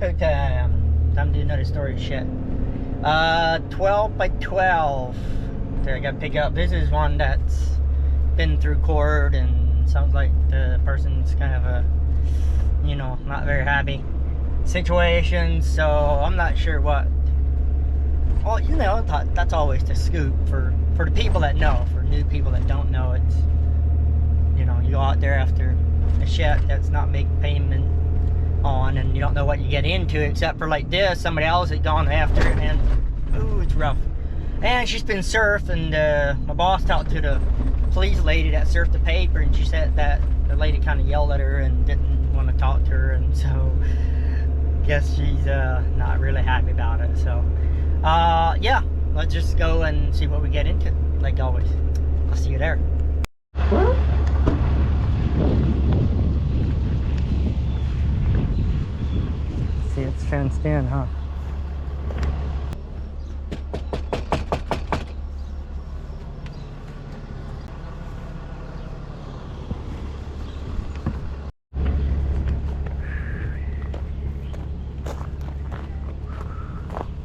Okay, time to do another storage shed. 12 by 12. There, I gotta pick up. This is one that's been through court and sounds like the person's kind of a, you know, not very happy situation. So I'm not sure what. Well, you know, that's always the scoop for the people that know. For new people that don't know, it's, you know, you go out there after a shed that's not making payment on, and you don't know what you get into, except for like this, somebody else had gone after it, and ooh, it's rough. And she's been served, and my boss talked to the police lady that served the paper, and she said that the lady kind of yelled at her and didn't want to talk to her, and so guess she's not really happy about it. So yeah, let's just go and see what we get into, like always. I'll see you there. See, it's fenced in, huh?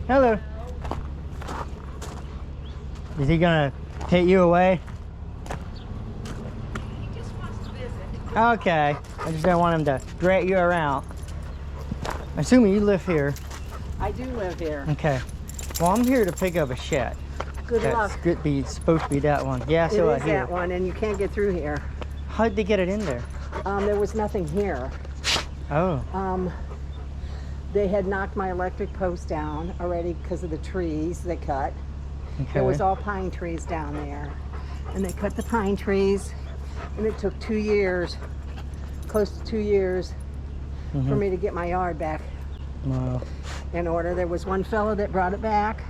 Hello. Is he gonna take you away? He just wants to visit. Okay. I just don't want him to drag you around. Assuming you live here. I do live here. Okay. Well, I'm here to pick up a shed. Good luck. It's supposed to be that one. Yeah, so It is that one, and you can't get through here. How'd they get it in there? There was nothing here. Oh. They had knocked my electric post down already because of the trees they cut. Okay. There was all pine trees down there. And they cut the pine trees, and it took 2 years, close to 2 years, for me to get my yard back Wow. in order. There was one fellow that brought it back,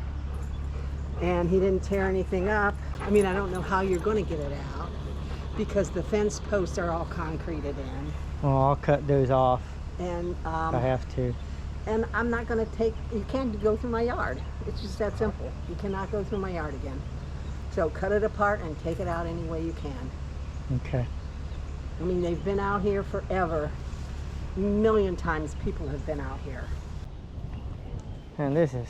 and he didn't tear anything up. I mean, I don't know how you're going to get it out because the fence posts are all concreted in. Well, I'll cut those off And if I have to. and I'm not going to take, you can't go through my yard. It's just that simple. You cannot go through my yard again. So cut it apart and take it out any way you can. Okay. I mean, they've been out here forever. A million times people have been out here. And this is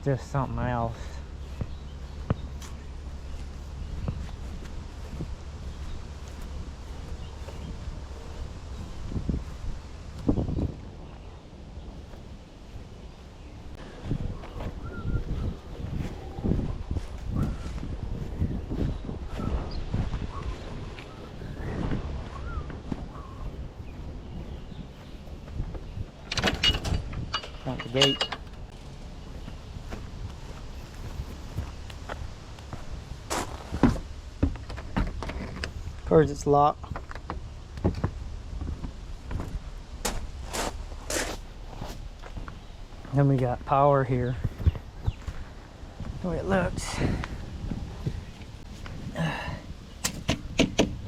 just something else. Out the gate. Of course, it's locked. Then we got power here. The way it looks.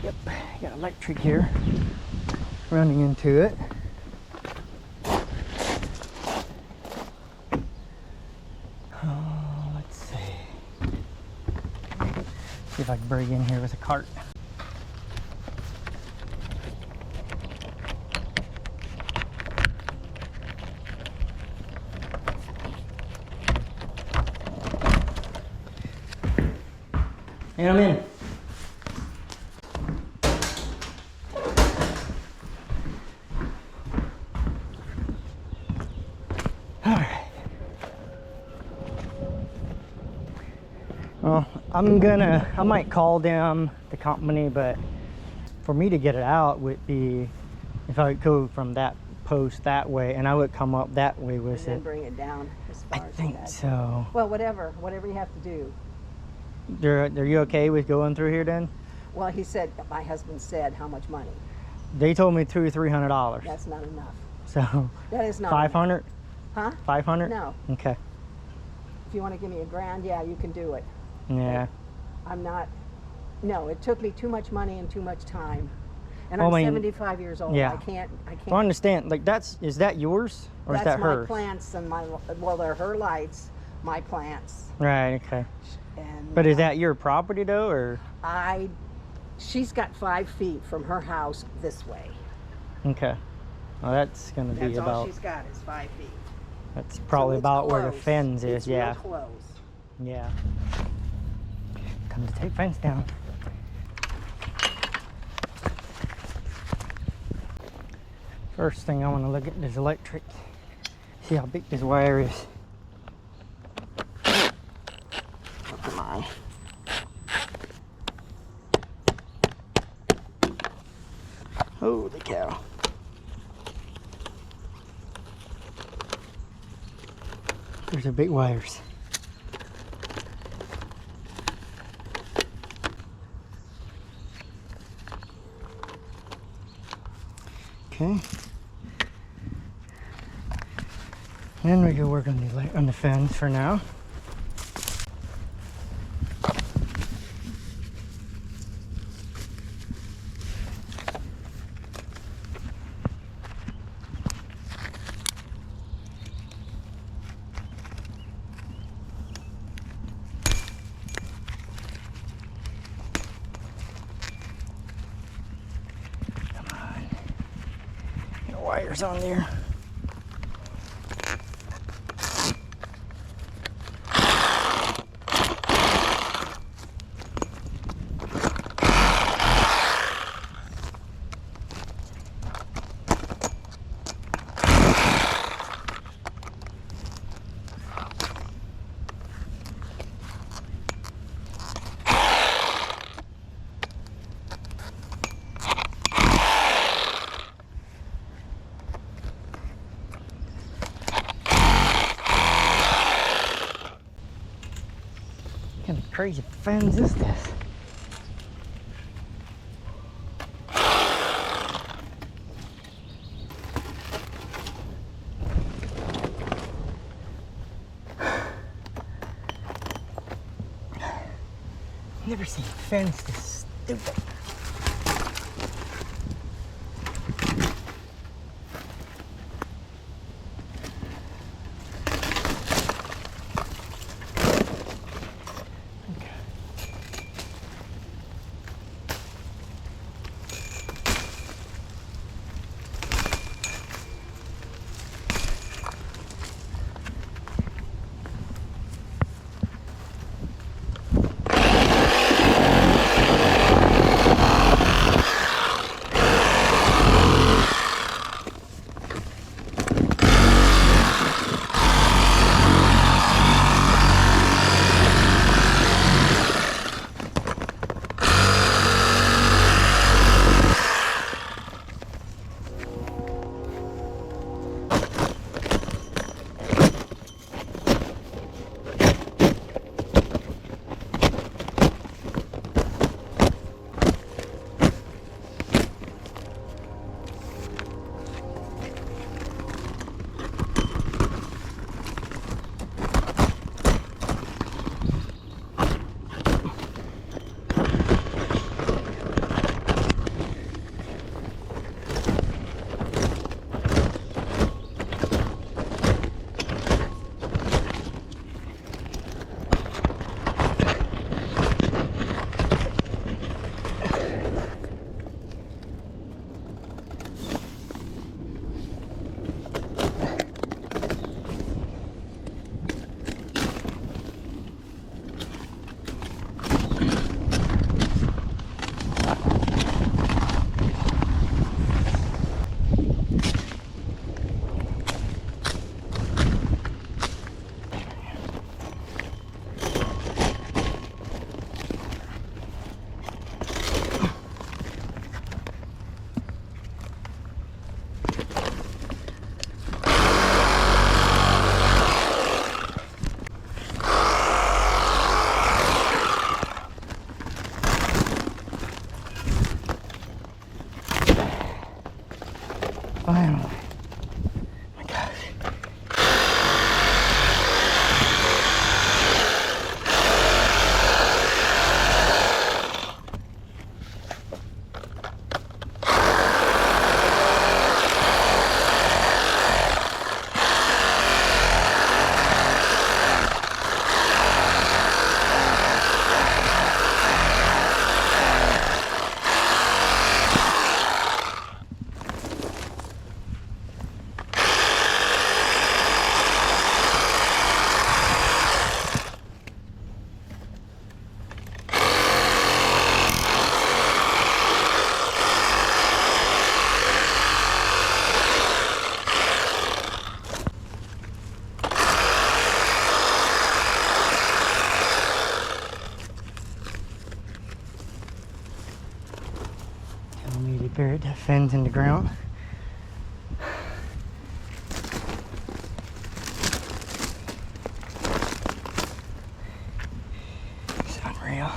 Yep, got electric here running into it. Let's see if I can break in here with a cart. And I'm in. All right. Well, I might call them, the company, but for me to get it out would be if I would go from that post that way, and I would come up that way with And then it. bring it down as far I as think that. so. Well, whatever you have to do. Are you okay with going through here then? Well, he said, my husband said, how much money? They told me $200 or $300. That's not enough. So That is not 500? enough. Huh? 500? No. Okay. If you want to give me $1,000, yeah, you can do it. Yeah. I'm not, no, it took me too much money and too much time. And Well, I'm I mean, 75 years old. yeah. I can't. I understand. Like, is that yours or is that That's my hers? plants and well, they're her lights, my plants. Right. Okay. And But is that your property though, or? she's got 5 feet from her house this way. Okay. Oh, that's gonna be That's all about. she's got is 5 feet. That's probably So it's about where the close. fence is. It's real Yeah. close. Yeah. Come to take fence down. First thing I want to look at is electric. See how big this wire is. Oh, come on. Holy cow. There's the big wires. Okay. Then we go work on the fence for now. Come on. The wires on there. What kind of crazy fence is this? Never seen a fence this stupid. fins in the ground. It's unreal.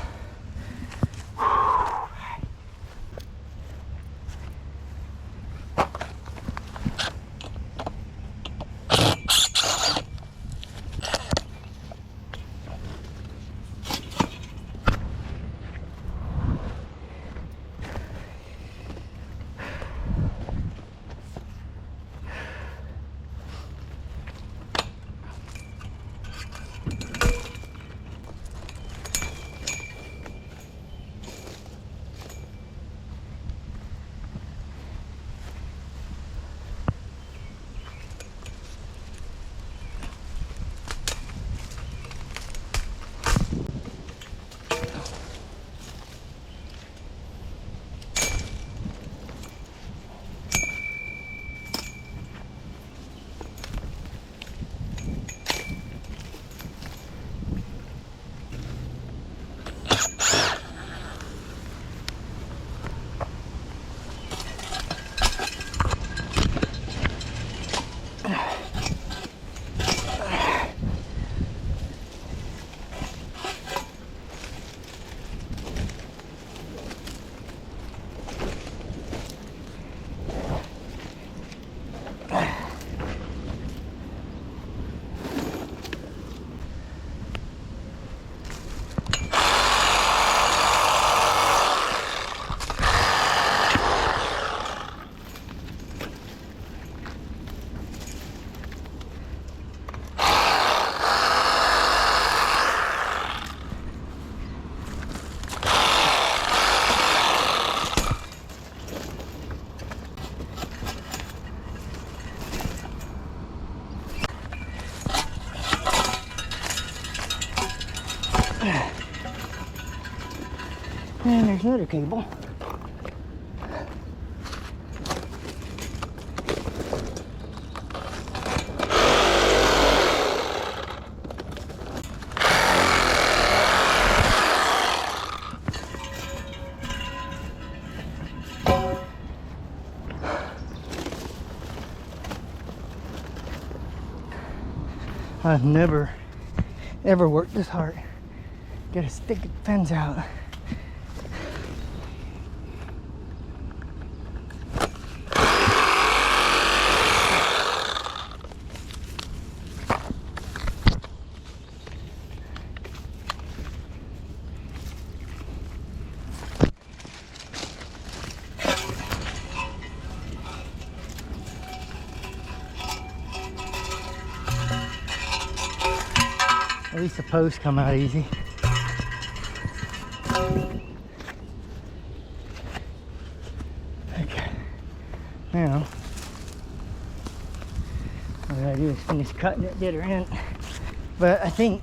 And there's another cable. I've never ever worked this hard. Get a stick of fence out. At least the posts come out easy. Okay, now what I gotta do is finish cutting it dead end. But I think,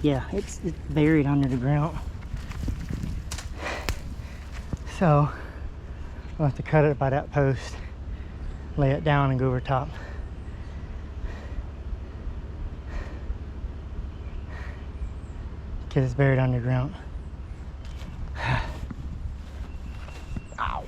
yeah, it's buried under the ground. So I'll have to cut it by that post, lay it down, and go over top. Because it's buried underground. Ow.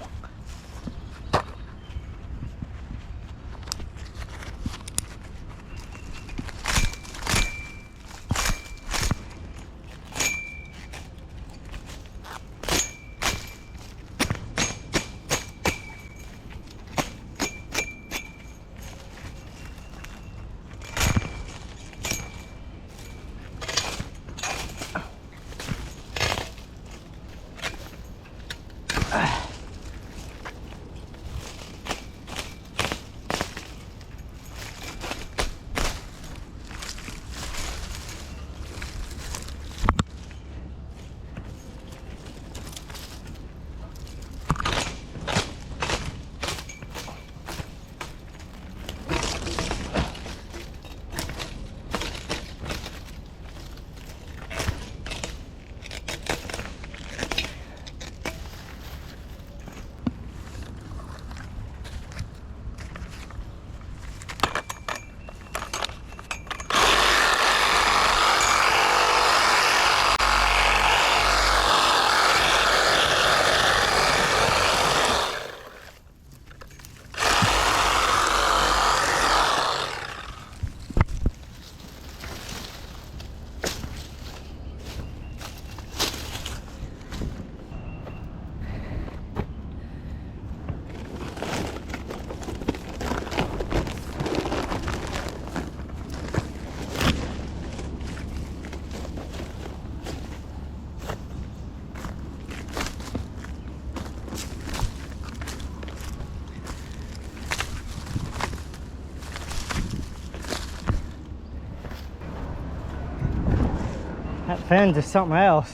That fence is something else.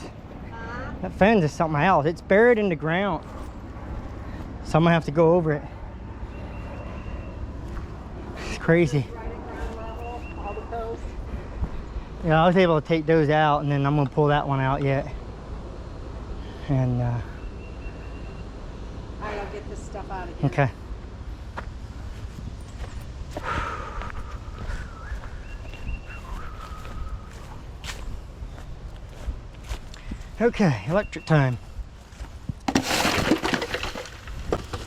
That fence is something else. It's buried in the ground. So I'm gonna have to go over it. It's crazy. Right at ground level, all the posts. Yeah, I was able to take those out, and then I'm gonna pull that one out yet. And I'll get this stuff out again. okay. Okay, electric time.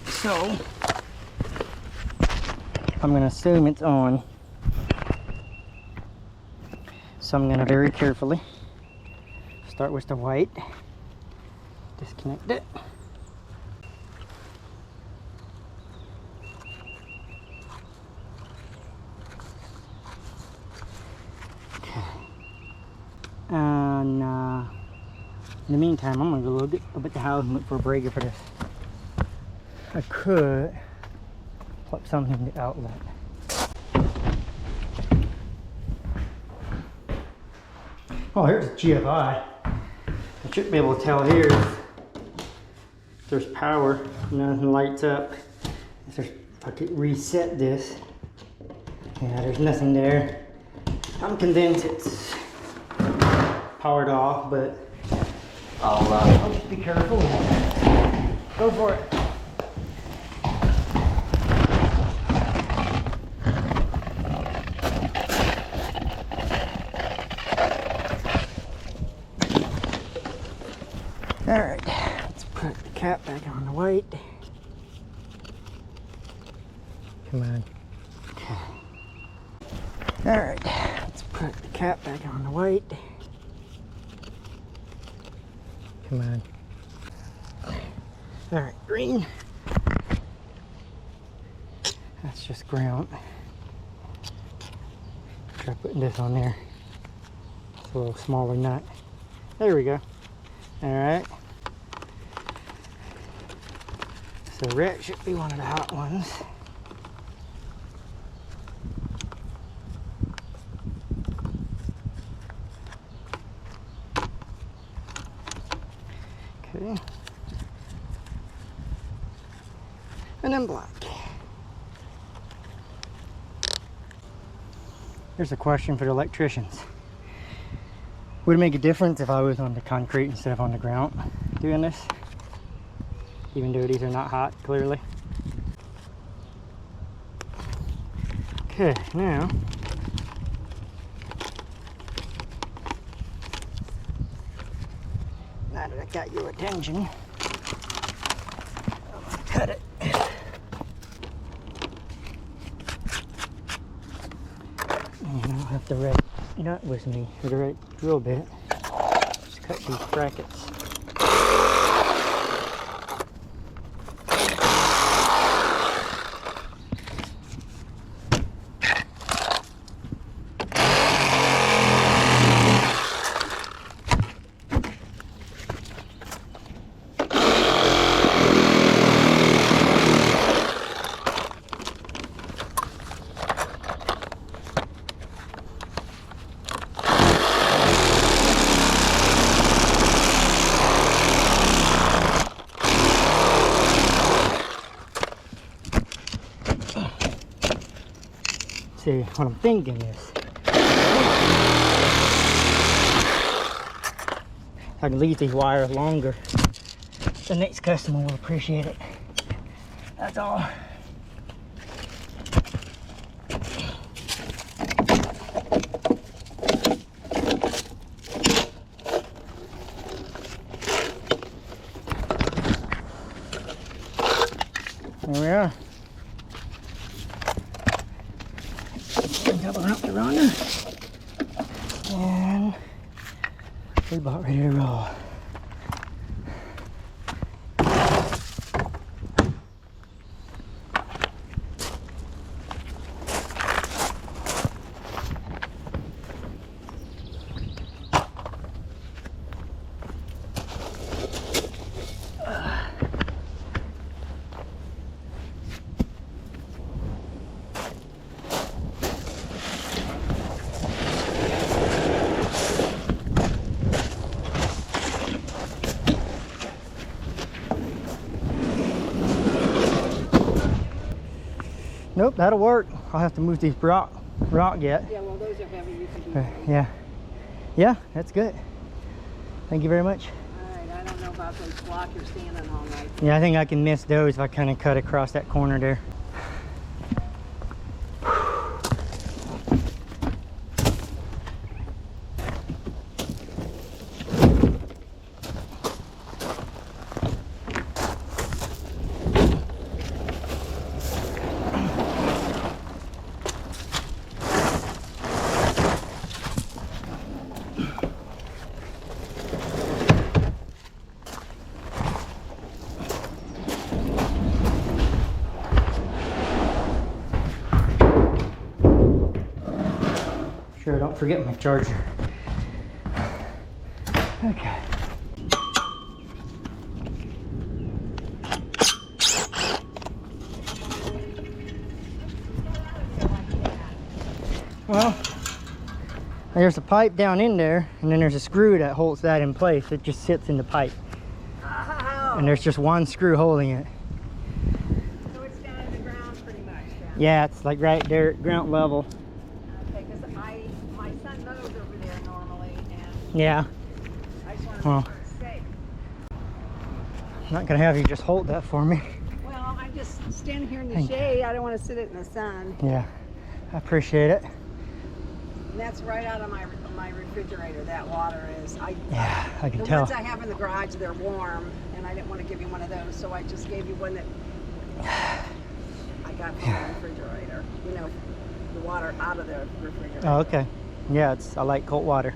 So, I'm gonna assume it's on. So I'm gonna very carefully start with the white. Disconnect it. Okay. And in the meantime, I'm gonna go look up at the house and look for a breaker for this. I could plug something in the outlet. Oh, here's a GFI. I should be able to tell here if there's power, nothing lights up. If I could reset this, yeah, there's nothing there. I'm convinced it's powered off, but I'll just be careful. Go for it. All right, let's put the cap back on the white. Come on. Okay. All right, let's put the cap back on the white. Come on. All right, green. That's just ground. Try putting this on there. It's a little smaller nut. There we go. All right. So red should be one of the hot ones. Okay. And then black. Here's a question for the electricians. Would it make a difference if I was on the concrete instead of on the ground doing this? Even though these are not hot, clearly. Okay, now that I got your attention, I'm gonna cut it. And I don't have the red nut with me, or the red drill bit. Just cut these brackets. See, what I'm thinking is, if I can leave these wires longer, the next customer will appreciate it. That's all. There we are. Cover up the runner, and we're about ready to roll. that'll work. I'll have to move these rock yet. Yeah, well, those are heavy. You can do Yeah. Yeah, that's good. Thank you very much. All right, I don't know about those block you're standing on right there. Yeah, I think I can miss those if I kind of cut across that corner there. Sure, don't forget my charger. Okay. Well, there's a pipe down in there, and then there's a screw that holds that in place. It just sits in the pipe. Oh. And there's just one screw holding it. So it's down in the ground pretty much. Down. Yeah, it's like right there at ground level. Okay, because my son mows over there normally, and Yeah. I just want to Well. make sure it's safe. I'm not gonna have you just hold that for me. Well, I'm just standing here in the Thank you. shade. I don't want to sit it in the sun. Yeah, I appreciate it. And that's right out of my refrigerator. That water is. Yeah, I can The tell. ones I have in the garage, they're warm, and I didn't want to give you one of those, so I just gave you one that I got from the refrigerator. You know, the water out of the refrigerator. Oh, okay. Yeah, I like cold water.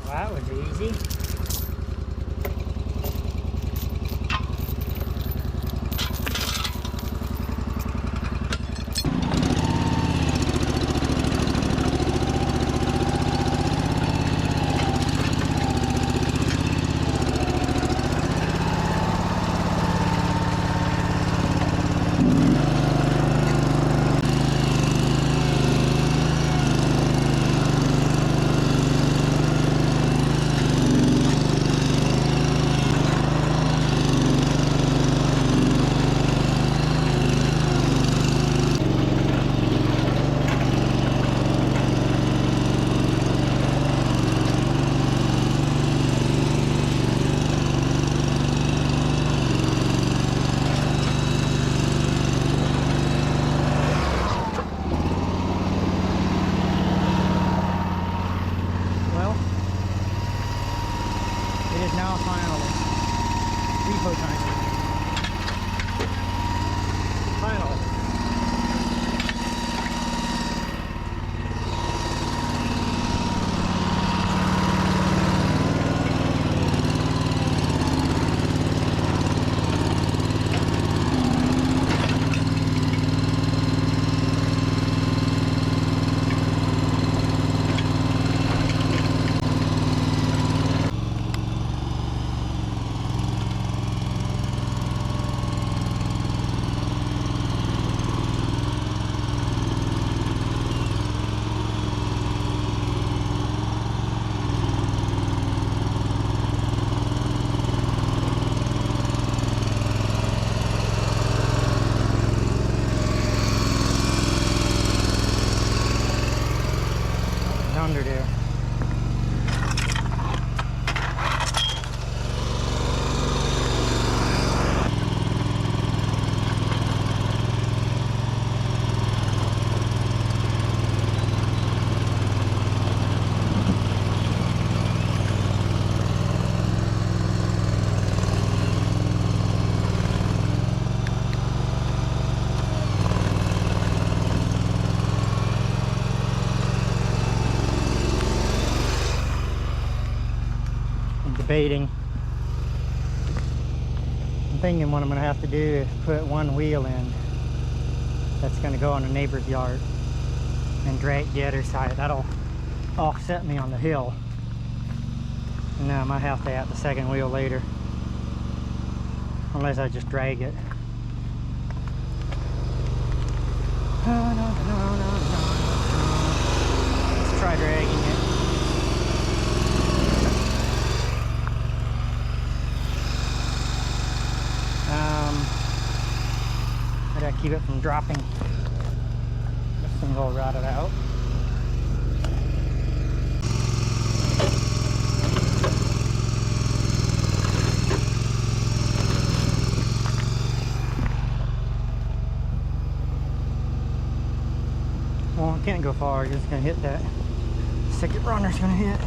That was easy. now finally. Repo time. Finally. debating. I'm thinking what I'm going to have to do is put one wheel in that's going to go on a neighbor's yard and drag the other side. That'll offset me on the hill. And then I might have to add the second wheel later, unless I just drag it. Let's try dragging it. I gotta keep it from dropping. This thing's all rotted out. Well, I can't go far, you're just gonna hit that. Second runner's gonna hit.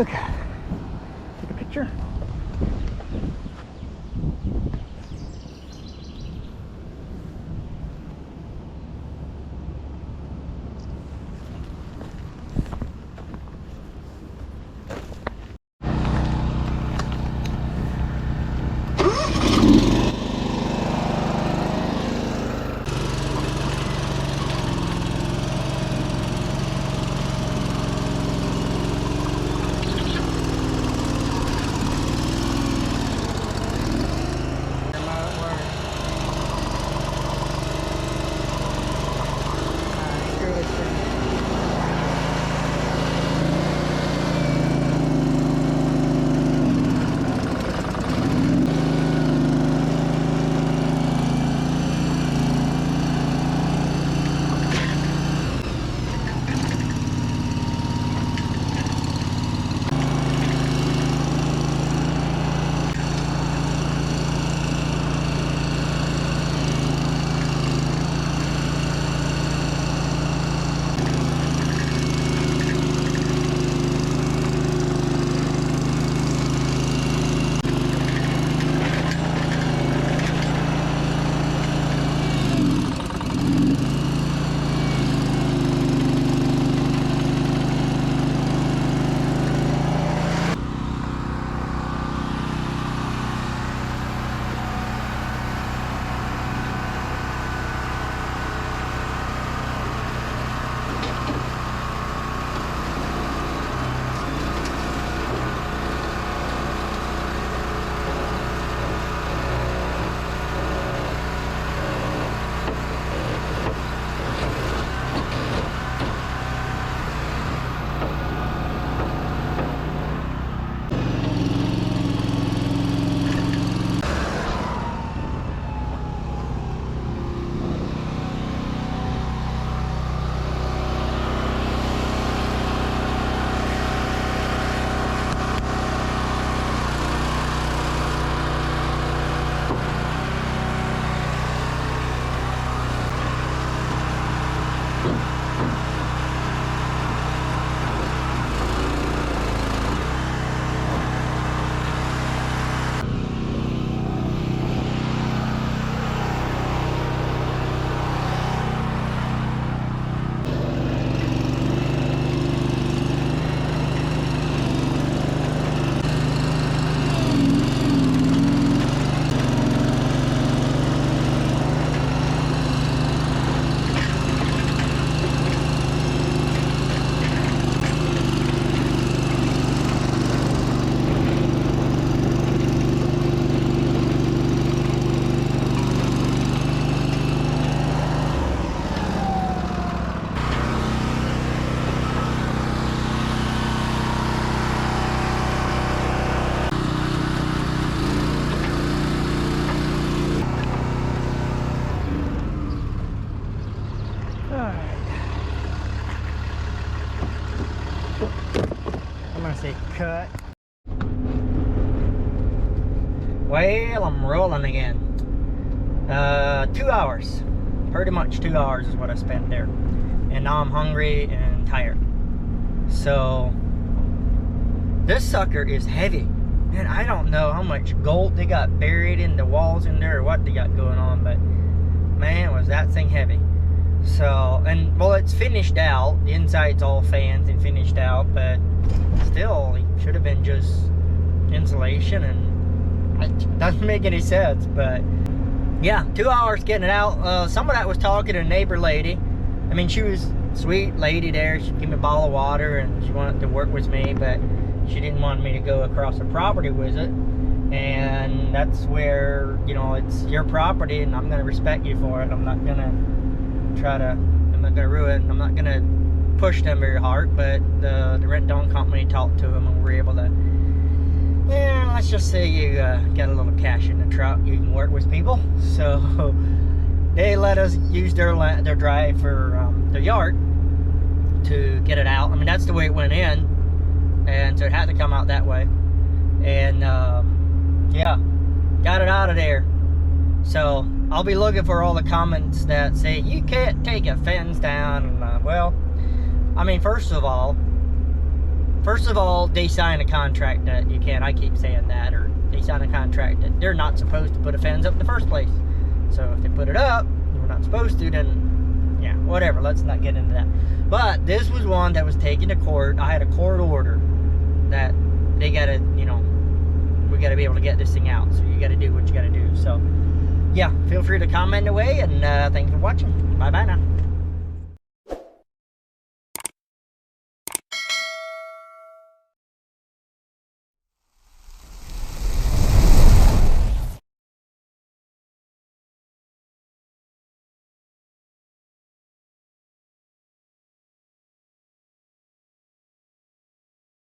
Okay. Take a picture. Say cut. Well, I'm rolling again. 2 hours. Pretty much 2 hours is what I spent there. And now I'm hungry and tired. So, this sucker is heavy. And I don't know how much gold they got buried in the walls in there or what they got going on, but man, was that thing heavy. So, and well, it's finished out. The inside's all fans and finished out, but still, it should have been just insulation, and it doesn't make any sense. But yeah, 2 hours getting it out. Some of that was talking to a neighbor lady. I mean, she was a sweet lady there. She gave me a bottle of water, and she wanted to work with me, but she didn't want me to go across the property with it. And that's where, you know, it's your property, and I'm going to respect you for it. I'm not going to I'm not going to ruin, I'm not going to push them very hard, but the rent-down company talked to them, and we were able to, yeah, let's just say you got a little cash in the truck, you can work with people. So they let us use their drive for their yard to get it out. I mean, that's the way it went in, and so it had to come out that way. And yeah, got it out of there. So I'll be looking for all the comments that say you can't take a fence down. And, well, I mean, first of all, First of all, they sign a contract that you can't. I keep saying that, or they sign a contract that they're not supposed to put a fence up in the first place. So if they put it up, we're not supposed to, then yeah, whatever. Let's not get into that. But this was one that was taken to court. I had a court order that they gotta, you know, we gotta be able to get this thing out. So you gotta do what you gotta do. So yeah, feel free to comment away, and thanks for watching. Bye bye now.